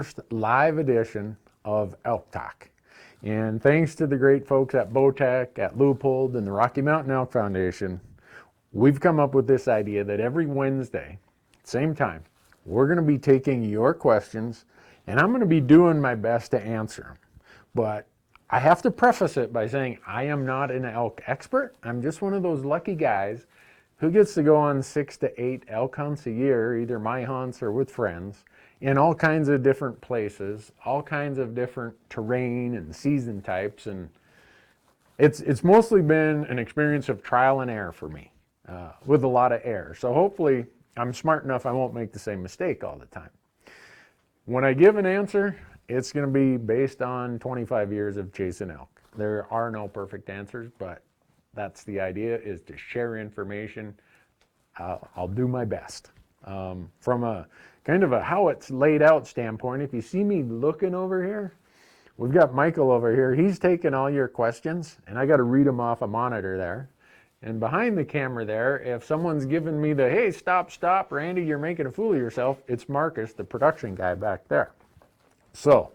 first live edition of Elk Talk. And thanks to the great folks at Bowtech, at Leupold, and the Rocky Mountain Elk Foundation, we've come up with this idea that every Wednesday, same time, we're going to be taking your questions, and I'm going to be doing my best to answer them. But I have to preface it by saying I am not an elk expert. I'm just one of those lucky guys who gets to go on 6 to 8 elk hunts a year, either my hunts or with friends, in all kinds of different places, all kinds of different terrain and season types. And it's mostly been an experience of trial and error for me, with a lot of error. So hopefully I'm smart enough I won't make the same mistake all the time. When I give an answer, it's going to be based on 25 years of chasing elk. There are no perfect answers, but that's the idea, is to share information. I'll do my best. From a kind of a how it's laid out standpoint, if you see me looking over here, we've got Michael over here. He's taking all your questions, and I got to read them off a monitor there. And behind the camera there, if someone's giving me the, hey, stop, Randy, you're making a fool of yourself, it's Marcus, the production guy back there. So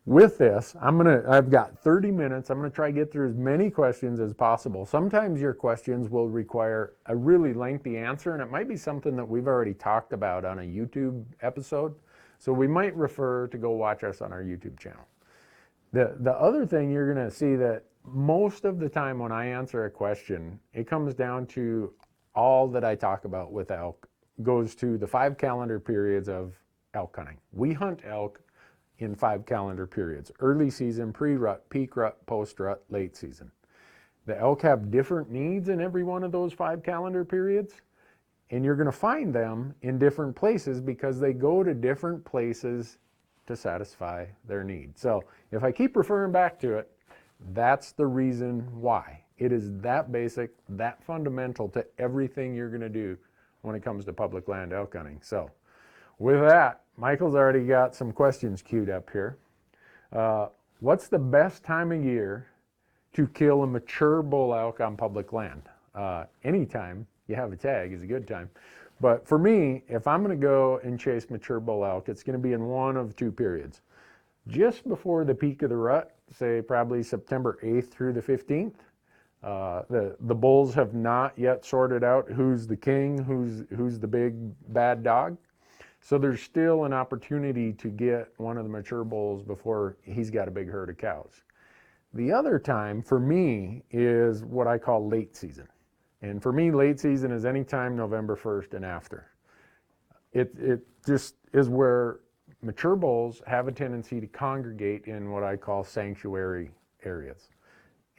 with this, I've got 30 minutes. I'm going to try to get through as many questions as possible. Sometimes your questions will require a really lengthy answer, and it might be something that we've already talked about on a YouTube episode. So we might refer to go watch us on our YouTube channel. The other thing you're going to see that most of the time when I answer a question, it comes down to all that I talk about with elk goes to the 5 calendar periods of elk hunting. We hunt elk in 5 calendar periods: early season, pre-rut, peak rut, post-rut, late season. The elk have different needs in every one of those 5 calendar periods, and you're going to find them in different places because they go to different places to satisfy their needs. So if I keep referring back to it, that's the reason why. It is that basic, that fundamental to everything you're going to do when it comes to public land elk hunting. So with that, Michael's already got some questions queued up here. What's the best time of year to kill a mature bull elk on public land? Anytime you have a tag is a good time. But for me, if I'm going to go and chase mature bull elk, it's going to be in one of 2 periods. Just before the peak of the rut, say probably September 8th through the 15th. The bulls have not yet sorted out who's the king, who's the big bad dog. So there's still an opportunity to get one of the mature bulls before he's got a big herd of cows. The other time for me is what I call late season. And for me, late season is anytime November 1st and after. It just is where mature bulls have a tendency to congregate in what I call sanctuary areas.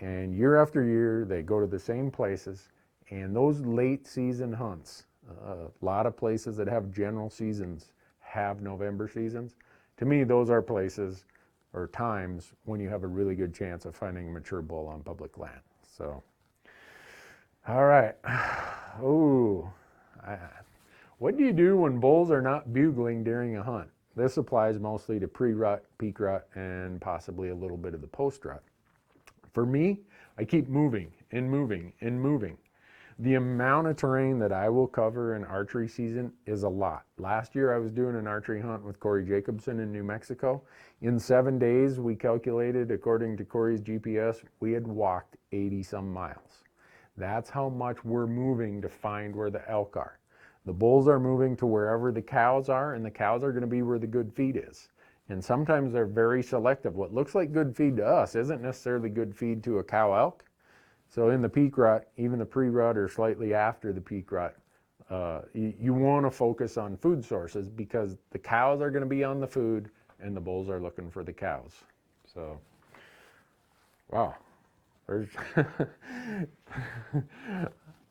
And year after year, they go to the same places. And those late season hunts, a lot of places that have general seasons have November seasons. To me, those are places or times when you have a really good chance of finding a mature bull on public land. So, all right. Ooh, what do you do when bulls are not bugling during a hunt? This applies mostly to pre-rut, peak rut, and possibly a little bit of the post-rut. For me, I keep moving and moving and moving. The amount of terrain that I will cover in archery season is a lot. Last year I was doing an archery hunt with Corey Jacobson in New Mexico. In 7 days, we calculated, according to Corey's GPS, we had walked 80 some miles. That's how much we're moving to find where the elk are. The bulls are moving to wherever the cows are, and the cows are going to be where the good feed is. And sometimes they're very selective. What looks like good feed to us isn't necessarily good feed to a cow elk. So in the peak rut, even the pre-rut or slightly after the peak rut, you want to focus on food sources because the cows are going to be on the food and the bulls are looking for the cows. So, wow.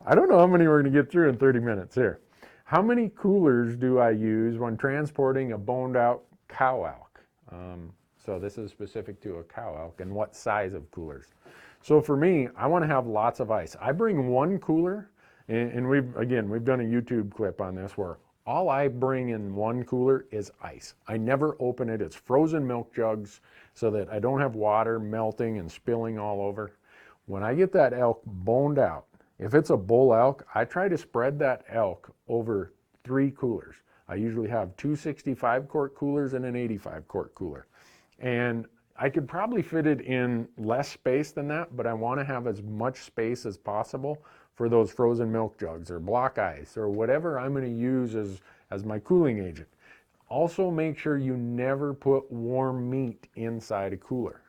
I don't know how many we're going to get through in 30 minutes here. How many coolers do I use when transporting a boned out cow elk? So this is specific to a cow elk, and what size of coolers. So for me, I want to have lots of ice. I bring 1 cooler, and we've done a YouTube clip on this where all I bring in 1 cooler is ice. I never open it. It's frozen milk jugs so that I don't have water melting and spilling all over. When I get that elk boned out, if it's a bull elk, I try to spread that elk over 3 coolers. I usually have two 65 quart coolers and an 85 quart cooler. And I could probably fit it in less space than that, but I want to have as much space as possible for those frozen milk jugs or block ice or whatever I'm going to use as my cooling agent. Also, make sure you never put warm meat inside a cooler.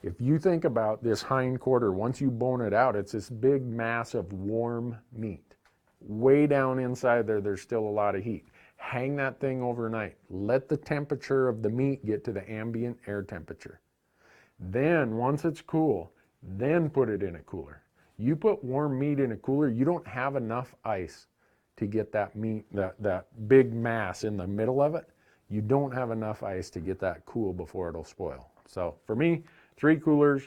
If you think about this hind quarter, once you bone it out, it's this big mass of warm meat. Way down inside there, there's still a lot of heat. Hang that thing overnight. Let the temperature of the meat get to the ambient air temperature. Then, once it's cool, then put it in a cooler. You put warm meat in a cooler, you don't have enough ice to get that meat, that big mass in the middle of it. You don't have enough ice to get that cool before it'll spoil. So for me, 3 coolers,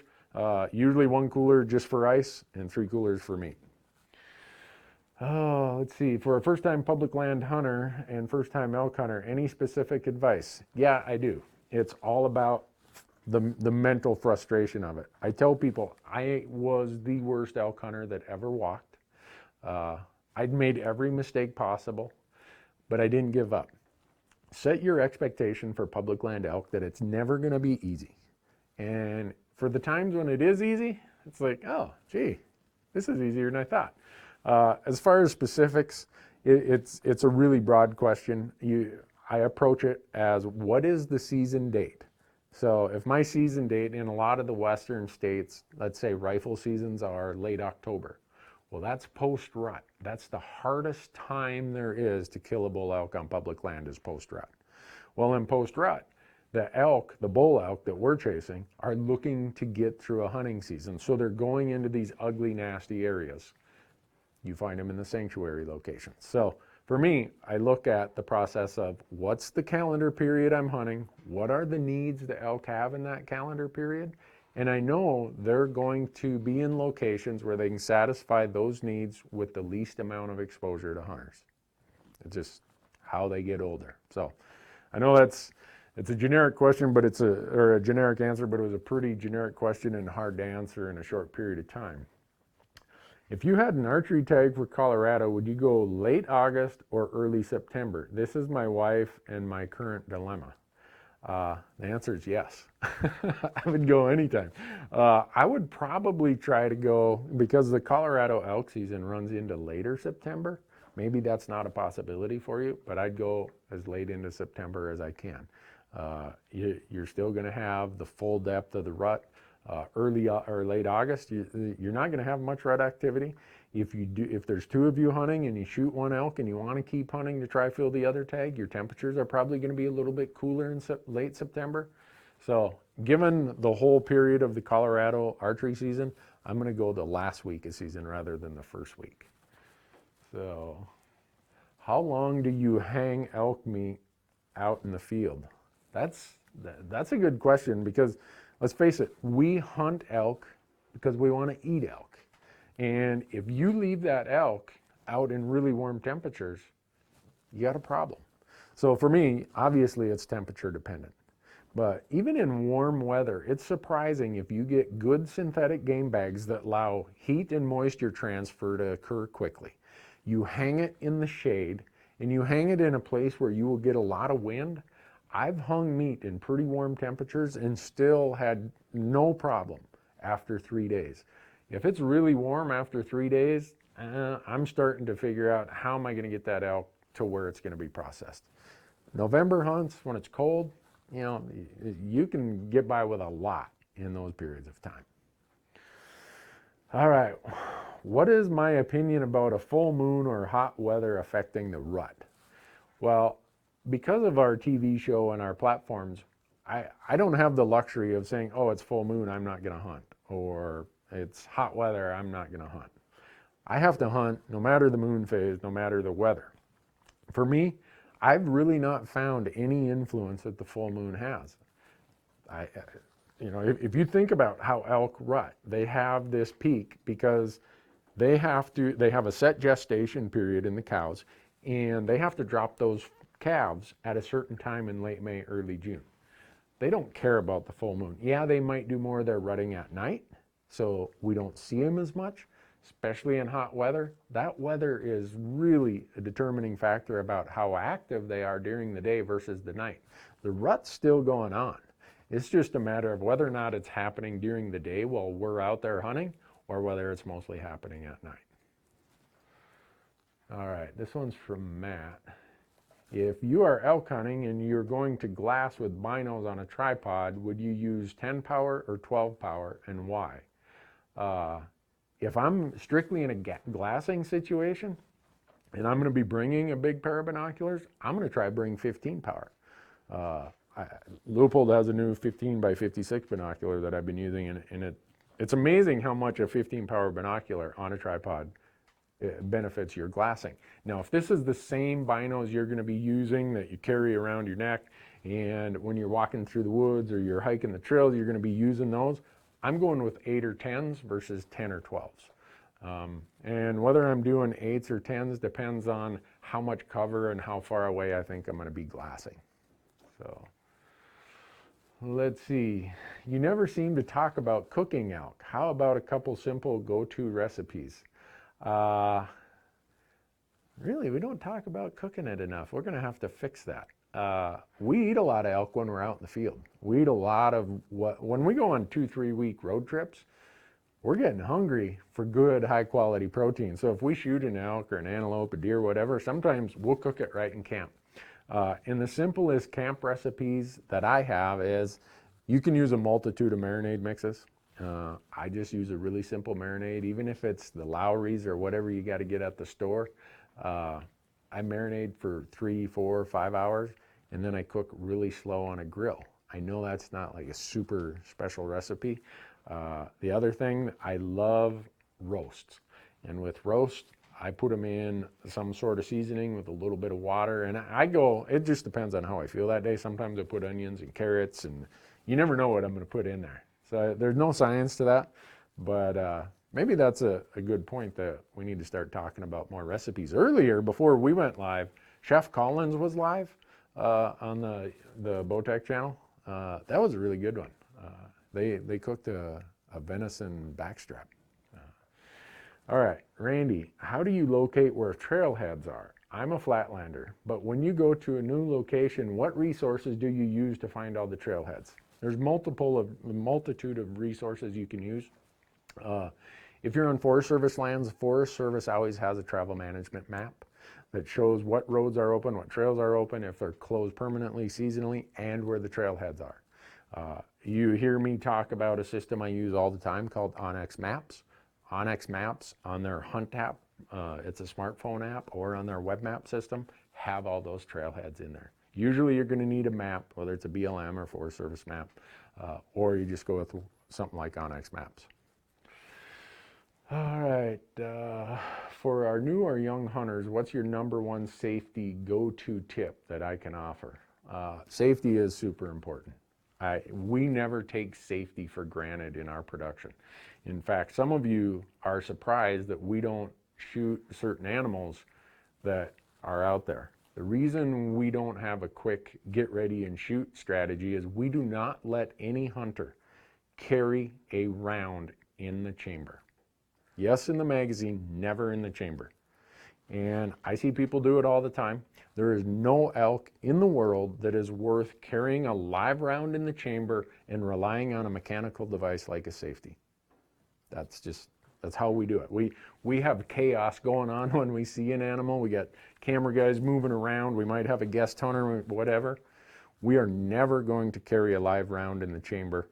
usually 1 cooler just for ice and 3 coolers for meat. Oh, let's see. For a first-time public land hunter and first-time elk hunter, any specific advice? Yeah, I do. It's all about the mental frustration of it. I tell people I was the worst elk hunter that ever walked. I'd made every mistake possible, but I didn't give up. Set your expectation for public land elk that it's never going to be easy. And for the times when it is easy, it's like, oh, gee, this is easier than I thought. As far as specifics, it's a really broad question. I approach it as, what is the season date? So if my season date in a lot of the western states, let's say rifle seasons are late October, well, that's post-rut. That's the hardest time there is to kill a bull elk on public land is post-rut. Well, in post-rut, the elk, the bull elk that we're chasing, are looking to get through a hunting season. So they're going into these ugly, nasty areas. You find them in the sanctuary locations. So for me, I look at the process of what's the calendar period I'm hunting, what are the needs the elk have in that calendar period, and I know they're going to be in locations where they can satisfy those needs with the least amount of exposure to hunters. It's just how they get older. So I know it's a generic question, but or a generic answer, but it was a pretty generic question and hard to answer in a short period of time. If you had an archery tag for Colorado, would you go late August or early September? This is my wife and my current dilemma. The answer is yes. I would go anytime. I would probably try to go, because the Colorado elk season runs into later September. Maybe that's not a possibility for you, but I'd go as late into September as I can. You're still going to have the full depth of the rut. Early or late August, you're not going to have much rut activity. If there's 2 of you hunting and you shoot 1 elk and you want to keep hunting to try fill the other tag, your temperatures are probably going to be a little bit cooler in late September. So given the whole period of the Colorado archery season, I'm going to go the last week of season rather than the first week. So how long do you hang elk meat out in the field? That's a good question, because let's face it, we hunt elk because we want to eat elk. And if you leave that elk out in really warm temperatures, you got a problem. So for me, obviously it's temperature dependent. But even in warm weather, it's surprising if you get good synthetic game bags that allow heat and moisture transfer to occur quickly. You hang it in the shade, and you hang it in a place where you will get a lot of wind. I've hung meat in pretty warm temperatures and still had no problem after 3 days. If it's really warm after 3 days, I'm starting to figure out how am I going to get that elk to where it's going to be processed. November hunts, when it's cold, you can get by with a lot in those periods of time. All right, what is my opinion about a full moon or hot weather affecting the rut? Well, because of our TV show and our platforms, I don't have the luxury of saying, oh, it's full moon, I'm not going to hunt, or it's hot weather, I'm not going to hunt. I have to hunt no matter the moon phase, no matter the weather. For me, I've really not found any influence that the full moon has. If you think about how elk rut, they have this peak because they have a set gestation period in the cows, and they have to drop those calves at a certain time in late May, early June. They don't care about the full moon. Yeah, they might do more of their rutting at night, so we don't see them as much. especially in hot weather, that weather is really a determining factor about how active they are during the day versus the night. The rut's still going on. It's just a matter of whether or not it's happening during the day while we're out there hunting, or whether it's mostly happening at night. All right, this one's from Matt. If you are elk hunting and you're going to glass with binos on a tripod, would you use 10 power or 12 power, and why? If I'm strictly in a glassing situation and I'm going to be bringing a big pair of binoculars, I'm going to try bring 15 power. Leupold has a new 15 by 56 binocular that I've been using, and it's amazing how much a 15 power binocular on a tripod benefits your glassing. Now, if this is the same binos you're going to be using that you carry around your neck, and when you're walking through the woods or you're hiking the trails, you're going to be using those, I'm going with 8 or 10s versus 10 or 12s. And whether I'm doing 8s or 10s depends on how much cover and how far away I think I'm going to be glassing. So let's see. You never seem to talk about cooking elk. How about a couple simple go-to recipes? Really, we don't talk about cooking it enough. We're going to have to fix that. We eat a lot of elk when we're out in the field. We eat a lot of when we go on 2-3 week road trips, we're getting hungry for good, high quality protein. So if we shoot an elk or an antelope, a deer, whatever, sometimes we'll cook it right in camp. And the simplest camp recipes that I have is you can use a multitude of marinade mixes. I just use a really simple marinade, even if it's the Lowry's or whatever you got to get at the store. I marinate for 3, 4, 5 hours, and then I cook really slow on a grill. I know that's not like a super special recipe. The other thing, I love roasts. And with roast, I put them in some sort of seasoning with a little bit of water, and it just depends on how I feel that day. Sometimes I put onions and carrots, and you never know what I'm going to put in there. So there's no science to that, but maybe that's a good point that we need to start talking about more recipes. Earlier, before we went live, Chef Collins was live on the Bowtech channel. That was a really good one. They cooked a venison backstrap. All right, Randy, how do you locate where trailheads are? I'm a flatlander, but when you go to a new location, what resources do you use to find all the trailheads? There's a multitude of resources you can use. If you're on Forest Service lands, Forest Service always has a travel management map that shows what roads are open, what trails are open, if they're closed permanently, seasonally, and where the trailheads are. You hear me talk about a system I use all the time called Onyx Maps. Onyx Maps on their Hunt app, it's a smartphone app, or on their web map system, have all those trailheads in there. Usually you're going to need a map, whether it's a BLM or Forest Service map, or you just go with something like Onyx Maps. All right, for our new or young hunters, what's your #1 safety go-to tip that I can offer? Safety is super important. We never take safety for granted in our production. In fact, some of you are surprised that we don't shoot certain animals that are out there. The reason we don't have a quick get ready and shoot strategy is we do not let any hunter carry a round in the chamber. Yes, in the magazine, never in the chamber. And I see people do it all the time. There is no elk in the world that is worth carrying a live round in the chamber and relying on a mechanical device like a safety. That's how we do it. We have chaos going on when we see an animal. We got camera guys moving around. We might have a guest hunter, whatever. We are never going to carry a live round in the chamber,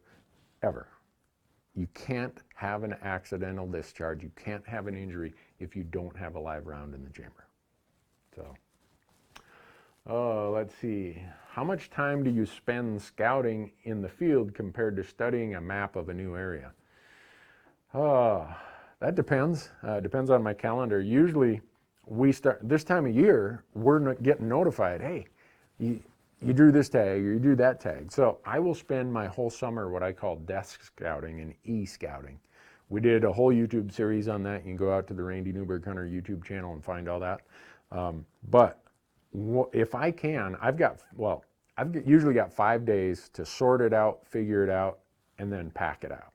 ever. You can't have an accidental discharge. You can't have an injury if you don't have a live round in the chamber. So, let's see. How much time do you spend scouting in the field compared to studying a map of a new area? That depends. Depends on my calendar. Usually, we start this time of year. We're not getting notified. Hey, you drew this tag or you drew that tag. So I will spend my whole summer what I call desk scouting and e-scouting. We did a whole YouTube series on that. You can go out to the Randy Newberg Hunter YouTube channel and find all that. But if I can, I've usually got 5 days to sort it out, figure it out, and then pack it out.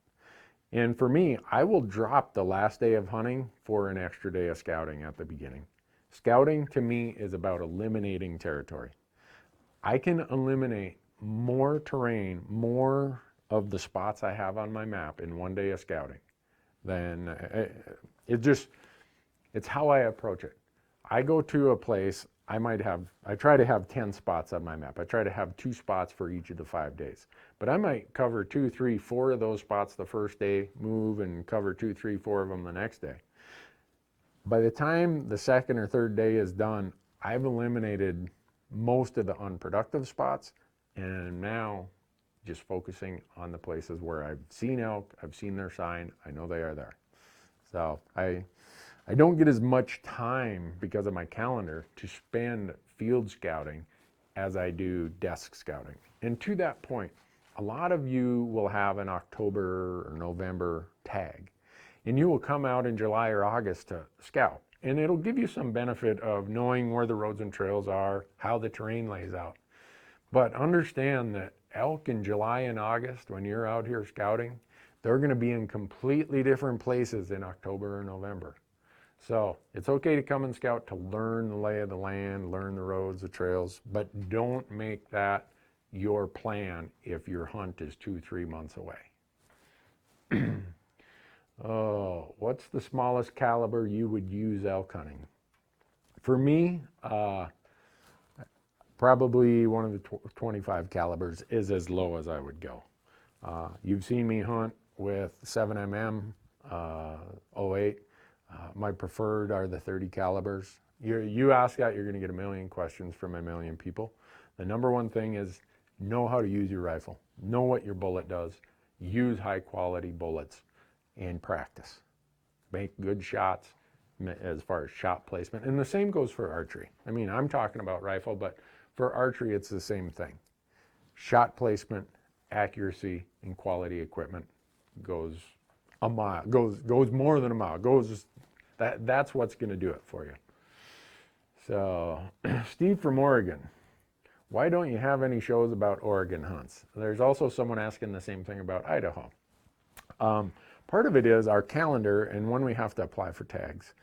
And for me, I will drop the last day of hunting for an extra day of scouting at the beginning. Scouting to me is about eliminating territory. I can eliminate more terrain, more of the spots I have on my map in one day of scouting than it's how I approach it. I go to a place, I try to have 10 spots on my map. I try to have 2 spots for each of the 5 days. But I might cover 2, 3, 4 of those spots the first day, move and cover 2, 3, 4 of them the next day. By the time the second or third day is done, I've eliminated most of the unproductive spots, and now just focusing on the places where I've seen elk, I've seen their sign, I know they are there. So I don't get as much time because of my calendar to spend field scouting as I do desk scouting. And to that point, a lot of you will have an October or November tag, and you will come out in July or August to scout. And it'll give you some benefit of knowing where the roads and trails are, how the terrain lays out. But understand that elk in July and August, when you're out here scouting, they're going to be in completely different places in October or November. So it's okay to come and scout to learn the lay of the land, learn the roads, the trails, but don't make that your plan if your hunt is 2-3 months away. Oh, what's the smallest caliber you would use elk hunting? For me, probably one of the 25 calibers is as low as I would go. You've seen me hunt with 7mm, 08. My preferred are the 30 calibers. You ask that, you're going to get a million questions from a million people. The number one thing is know how to use your rifle. Know what your bullet does. Use high quality bullets and practice. Make good shots as far as shot placement. And the same goes for archery. I mean, I'm talking about rifle, but for archery, it's the same thing. Shot placement, accuracy, and quality equipment goes a mile, goes more than a mile. That's what's going to do it for you. So, Steve from Oregon, why don't you have any shows about Oregon hunts? There's also someone asking the same thing about Idaho. Part of it is our calendar and when we have to apply for tags.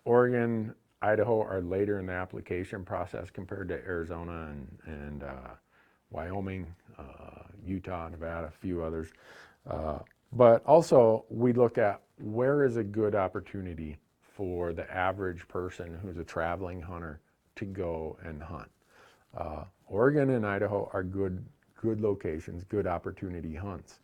Oregon, Idaho are later in the application process compared to Arizona and Wyoming, Utah, Nevada, a few others. But also we look at where is a good opportunity for the average person who's a traveling hunter to go and hunt. Oregon and Idaho are good locations, good opportunity hunts.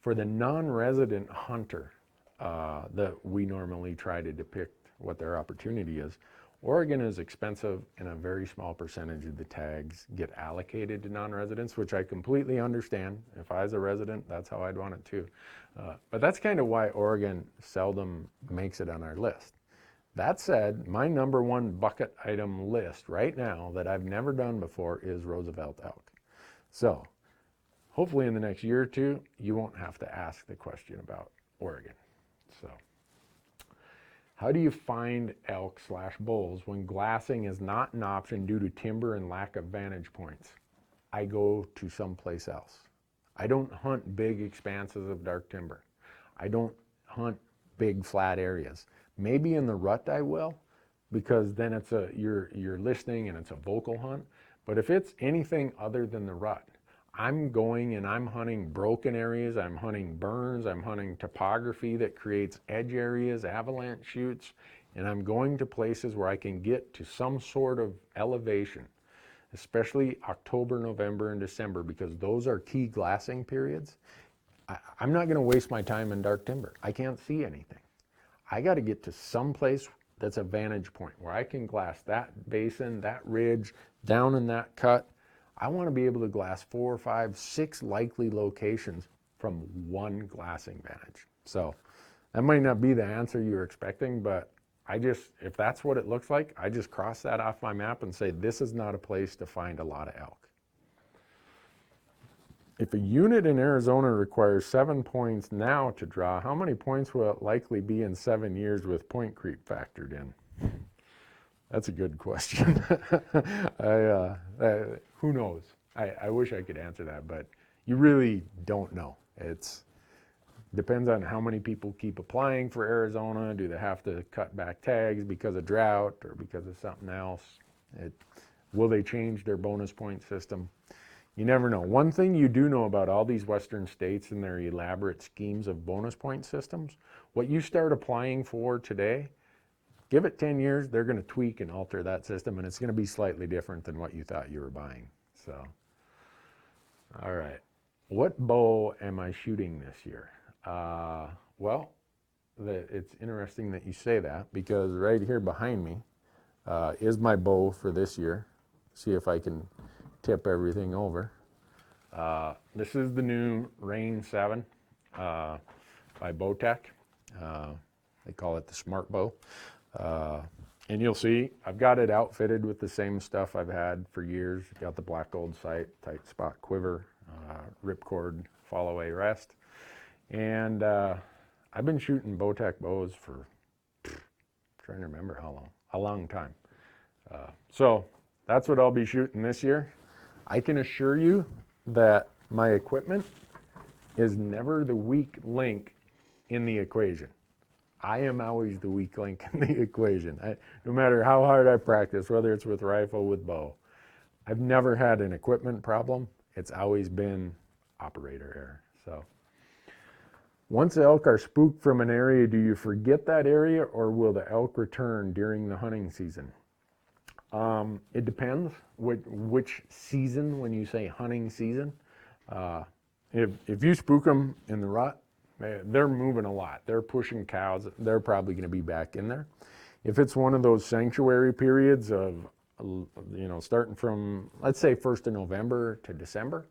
For the non-resident hunter that we normally try to depict what their opportunity is, Oregon is expensive and a very small percentage of the tags get allocated to non-residents, which I completely understand. If I was a resident, that's how I'd want it too. But that's kind of why Oregon seldom makes it on our list. That said, my number one bucket item list right now that I've never done before is Roosevelt elk. So hopefully in the next year or two, you won't have to ask the question about Oregon. So how do you find elk/bulls when glassing is not an option due to timber and lack of vantage points? I go to someplace else. I don't hunt big expanses of dark timber. I don't hunt big flat areas. Maybe in the rut I will, because then you're listening and it's a vocal hunt. But if it's anything other than the rut, I'm going and I'm hunting broken areas, I'm hunting burns, I'm hunting topography that creates edge areas, avalanche chutes, and I'm going to places where I can get to some sort of elevation, especially October, November, and December, because those are key glassing periods. I'm not going to waste my time in dark timber. I can't see anything. I got to get to some place that's a vantage point where I can glass that basin, that ridge, down in that cut. I want to be able to glass 4, 5, 6 likely locations from one glassing vantage. So that might not be the answer you're expecting, but if that's what it looks like, I just cross that off my map and say, this is not a place to find a lot of elk. If a unit in Arizona requires 7 points now to draw, how many points will it likely be in 7 years with point creep factored in? That's a good question. Who knows? I wish I could answer that, but you really don't know. Depends on how many people keep applying for Arizona. Do they have to cut back tags because of drought or because of something else? Will they change their bonus point system? You never know. One thing you do know about all these western states and their elaborate schemes of bonus point systems, what you start applying for today, give it 10 years, they're going to tweak and alter that system, and it's going to be slightly different than what you thought you were buying. So, all right. What bow am I shooting this year? Well, it's interesting that you say that, because right here behind me is my bow for this year. See if I can tip everything over. This is the new Rain 7 by Bowtech. They call it the Smart Bow. And you'll see I've got it outfitted with the same stuff I've had for years. Got the black gold sight, tight spot quiver, ripcord fall away rest. And I've been shooting Bowtech bows for, trying to remember how long, a long time. So that's what I'll be shooting this year. I can assure you that my equipment is never the weak link in the equation. I am always the weak link in the equation. No matter how hard I practice, whether it's with rifle, with bow, I've never had an equipment problem. It's always been operator error. So once elk are spooked from an area, do you forget that area, or will the elk return during the hunting season? It depends which season. When you say hunting season, if you spook them in the rut, they're moving a lot. They're pushing cows. They're probably going to be back in there. If it's one of those sanctuary periods of, starting from, let's say, 1st of November to December,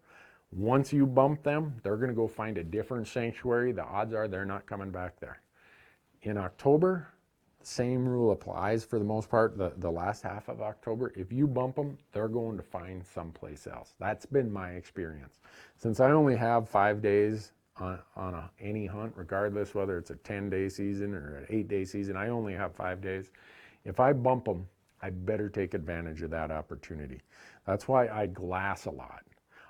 once you bump them, they're going to go find a different sanctuary. The odds are they're not coming back there. In October, same rule applies for the most part, the last half of October. If you bump them, they're going to find someplace else. That's been my experience. Since I only have 5 days on any hunt, regardless whether it's a 10-day season or an 8-day season, I only have 5 days. If I bump them, I better take advantage of that opportunity. That's why I glass a lot.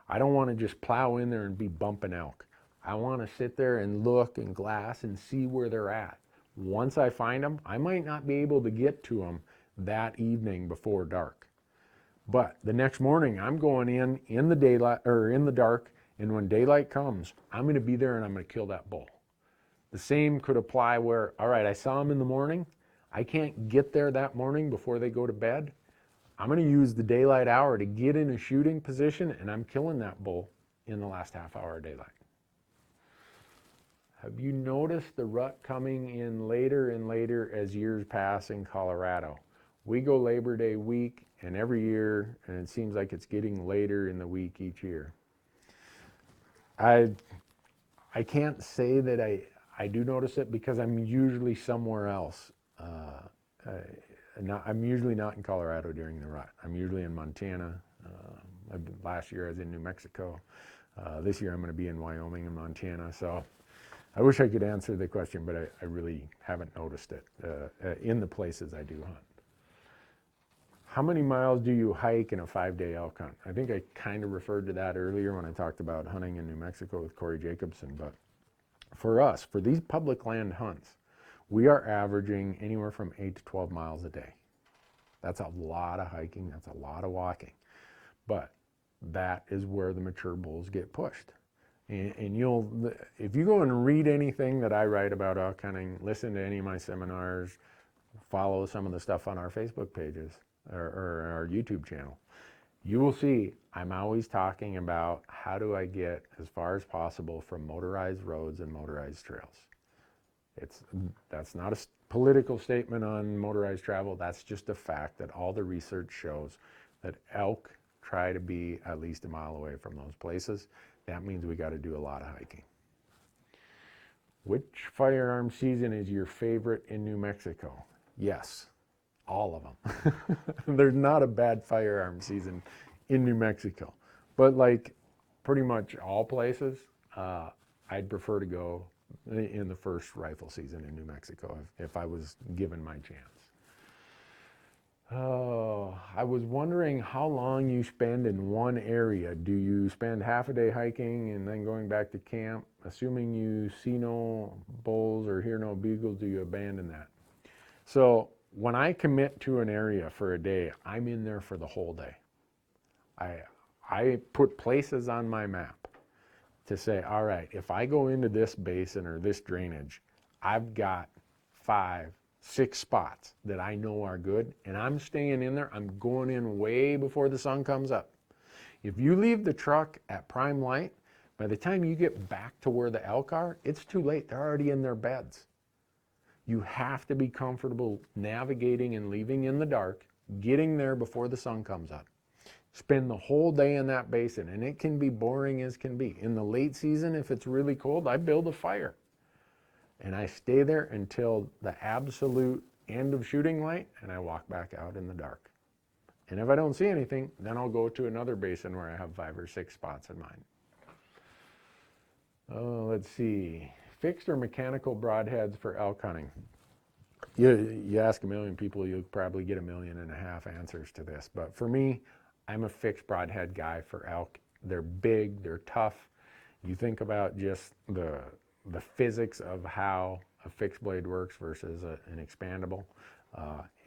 I don't want to just plow in there and be bumping elk. I want to sit there and look and glass and see where they're at. Once I find them, I might not be able to get to them that evening before dark. But the next morning, I'm going in the daylight or in the dark, and when daylight comes, I'm going to be there and I'm going to kill that bull. The same could apply where, all right, I saw them in the morning. I can't get there that morning before they go to bed. I'm going to use the daylight hour to get in a shooting position, and I'm killing that bull in the last half hour of daylight. Have you noticed the rut coming in later and later as years pass in Colorado? We go Labor Day week, and every year, and it seems like it's getting later in the week each year. I can't say that I do notice it, because I'm usually somewhere else. I'm usually not in Colorado during the rut. I'm usually in Montana. Last year I was in New Mexico. This year I'm going to be in Wyoming and Montana. So I wish I could answer the question, but I really haven't noticed it in the places I do hunt. How many miles do you hike in a 5-day elk hunt? I think I kind of referred to that earlier when I talked about hunting in New Mexico with Corey Jacobson. But for us, for these public land hunts, we are averaging anywhere from 8 to 12 miles a day. That's a lot of hiking. That's a lot of walking. But that is where the mature bulls get pushed. And if you go and read anything that I write about elk hunting, listen to any of my seminars, follow some of the stuff on our Facebook pages or our YouTube channel, you will see I'm always talking about how do I get as far as possible from motorized roads and motorized trails. That's not a political statement on motorized travel. That's just a fact that all the research shows that elk try to be at least a mile away from those places. That means we got to do a lot of hiking. Which firearm season is your favorite in New Mexico? Yes, all of them. There's not a bad firearm season in New Mexico. But like pretty much all places, I'd prefer to go in the first rifle season in New Mexico if I was given my chance. Oh, I was wondering how long you spend in one area. Do you spend half a day hiking and then going back to camp? Assuming you see no bulls or hear no bugles, do you abandon that? So when I commit to an area for a day, I'm in there for the whole day. I, I put places on my map to say, all right, if I go into this basin or this drainage, I've got 5, 6 spots that I know are good, and I'm staying in there. I'm going in way before the sun comes up. If you leave the truck at prime light, by the time you get back to where the elk are, it's too late. They're already in their beds. You have to be comfortable navigating and leaving in the dark, getting there before the sun comes up. Spend the whole day in that basin, and it can be boring as can be. In the late season, if it's really cold, I build a fire and I stay there until the absolute end of shooting light, and I walk back out in the dark. And if I don't see anything, then I'll go to another basin where I have 5 or 6 spots in mind. Oh, let's see. Fixed or mechanical broadheads for elk hunting? You ask a million people, you'll probably get 1.5 million answers to this. But for me, I'm a fixed broadhead guy for elk. They're big, they're tough. You think about just the physics of how a fixed blade works versus an expandable.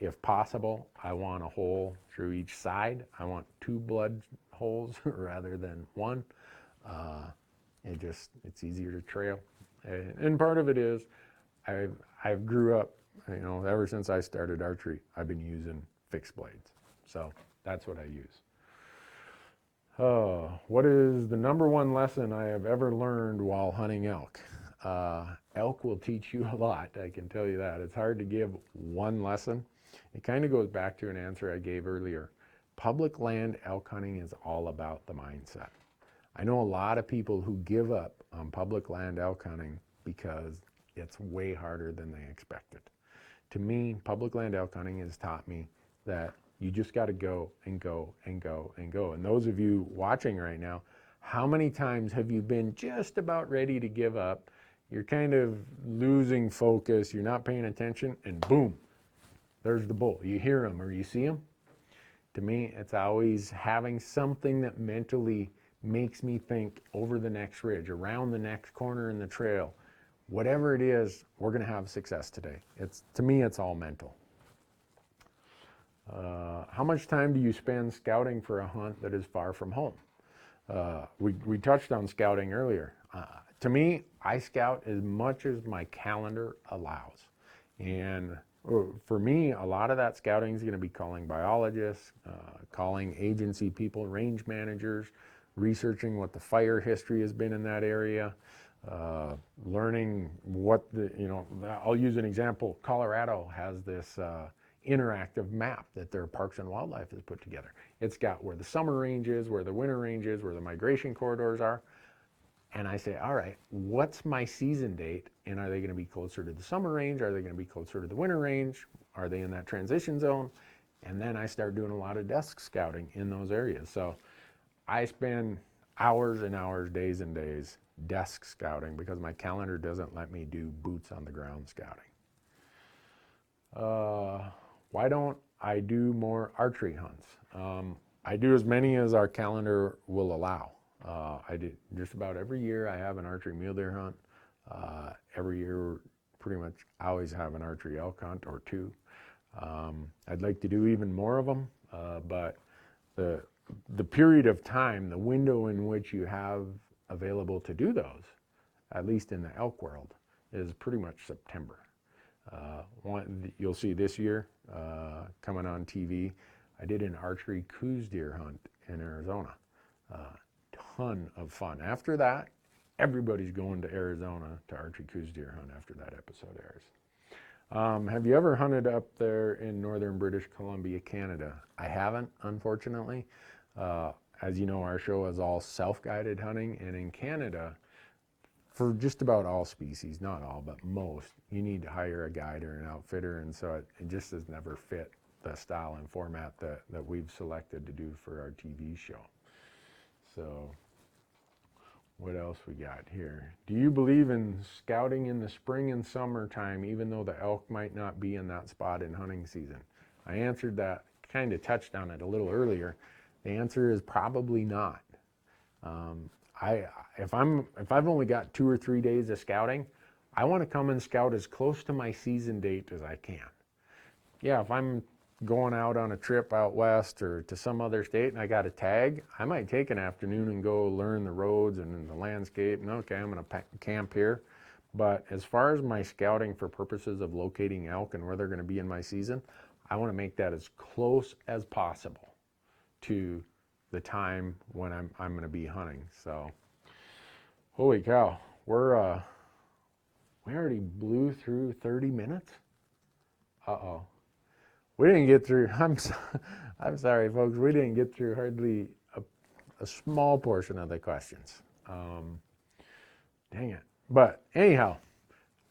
If possible, I want a hole through each side. I want 2 blood holes rather than 1. It's easier to trail. And part of it is I've grew up, ever since I started archery, I've been using fixed blades. So that's what I use. What is the number one lesson I have ever learned while hunting elk? Elk will teach you a lot, I can tell you that. It's hard to give one lesson. It kind of goes back to an answer I gave earlier. Public land elk hunting is all about the mindset. I know a lot of people who give up on public land elk hunting because it's way harder than they expected. To me, public land elk hunting has taught me that you just got to go and go and go and go. And those of you watching right now, how many times have you been just about ready to give up? You're kind of losing focus, you're not paying attention, and boom, there's the bull. You hear him or you see him. To me, it's always having something that mentally makes me think over the next ridge, around the next corner in the trail. Whatever it is, we're going to have success today. To me, it's all mental. How much time do you spend scouting for a hunt that is far from home? We touched on scouting earlier. To me, I scout as much as my calendar allows. And for me, a lot of that scouting is going to be calling biologists, calling agency people, range managers, researching what the fire history has been in that area, learning what I'll use an example. Colorado has this interactive map that their Parks and Wildlife has put together. It's got where the summer range is, where the winter range is, where the migration corridors are. And I say, all right, what's my season date? And are they going to be closer to the summer range? Are they going to be closer to the winter range? Are they in that transition zone? And then I start doing a lot of desk scouting in those areas. So I spend hours and hours, days and days desk scouting because my calendar doesn't let me do boots on the ground scouting. Why don't I do more archery hunts? I do as many as our calendar will allow. I do just about every year I have an archery mule deer hunt. Every year pretty much I always have an archery elk hunt or 2. I'd like to do even more of them, but the period of time, the window in which you have available to do those, at least in the elk world, is pretty much September. You'll see this year coming on TV, I did an archery coos deer hunt in Arizona. Ton of fun. After that, everybody's going to Arizona to archery coos deer hunt after that episode airs. Have you ever hunted up there in northern British Columbia, Canada? I haven't, unfortunately. As you know, our show is all self-guided hunting, and in Canada, for just about all species, not all, but most, you need to hire a guide or an outfitter, and so it just has never fit the style and format that we've selected to do for our TV show. So, what else we got here? Do you believe in scouting in the spring and summertime, even though the elk might not be in that spot in hunting season? I answered that, kind of touched on it a little earlier. The answer is probably not. If I've only got 2 or 3 days of scouting, I want to come and scout as close to my season date as I can. Yeah, if I'm going out on a trip out west or to some other state and I got a tag, I might take an afternoon and go learn the roads and the landscape, and okay, I'm going to camp here. But as far as my scouting for purposes of locating elk and where they're going to be in my season, I want to make that as close as possible to the time when I'm going to be hunting. So, holy cow, we already blew through 30 minutes. Uh-oh. We didn't get through, I'm sorry, folks, we didn't get through hardly a small portion of the questions. Dang it. But anyhow,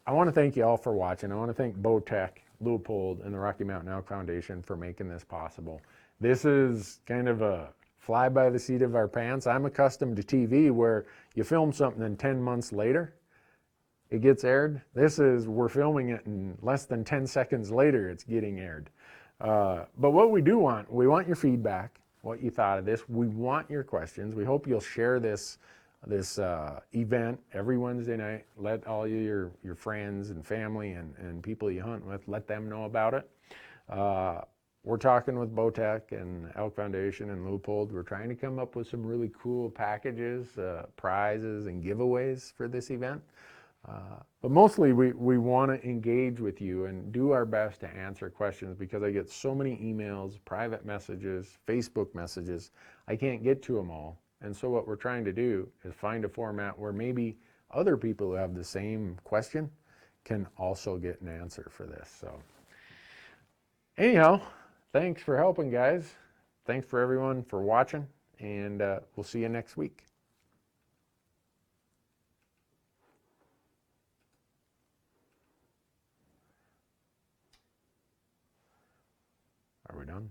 I want to thank you all for watching. I want to thank Bowtech, Leupold, and the Rocky Mountain Elk Foundation for making this possible. This is kind of a fly by the seat of our pants. I'm accustomed to TV where you film something and 10 months later, it gets aired. We're filming it and less than 10 seconds later, it's getting aired. But what we want your feedback, what you thought of this. We want your questions. We hope you'll share this event every Wednesday night. Let all your friends and family and people you hunt with, let them know about it. We're talking with Bowtech and Elk Foundation and Leupold. We're trying to come up with some really cool packages, prizes, and giveaways for this event. But mostly we want to engage with you and do our best to answer questions, because I get so many emails, private messages, Facebook messages. I can't get to them all. And so what we're trying to do is find a format where maybe other people who have the same question can also get an answer for this. So anyhow, thanks for helping, guys. Thanks for everyone for watching, and we'll see you next week. Are we done?